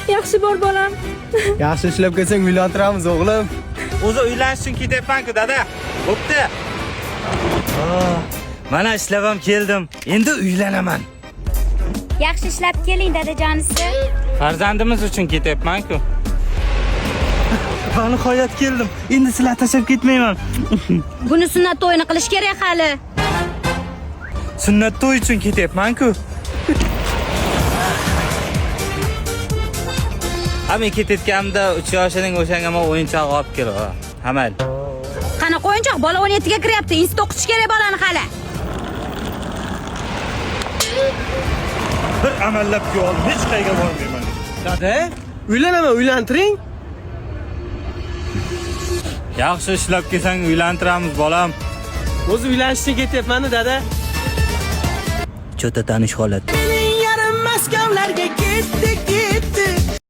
Yaxshi bor bolam. Yaxshi ishlab kelsang uylantiramiz o'g'lim. O'zi uylanish uchun ketyapman-ku, dada. Bo'pti. Mana ishlab ham keldim. Endi uylanaman. Yaxshi ishlab keling dadajonisi. Farzandimiz uchun ketyapman-ku. Va nihoyat keldim. Endi sizlar tashlab ketmayman. Buni sunnat to'yini qilish kerak hali. Sunnat to'y uchun ketyapman-ku. Men ketayotganimda 3 yoshining o'shanga men o'yinchoq olib keldim. Hamal. Qanaqa o'yinchoq? Bola 17 ga kiryapti. Institut o'qitish kerak bolani hali. Bir amallab ko'rib, hech qayerga bormayman. Dada, uylanaman, uylantiring. Yaxshi ishlab kelsang uylantiramiz, bolam. O'zi uylanishga ketyapman-da, dada. Cho'ta tanish holat.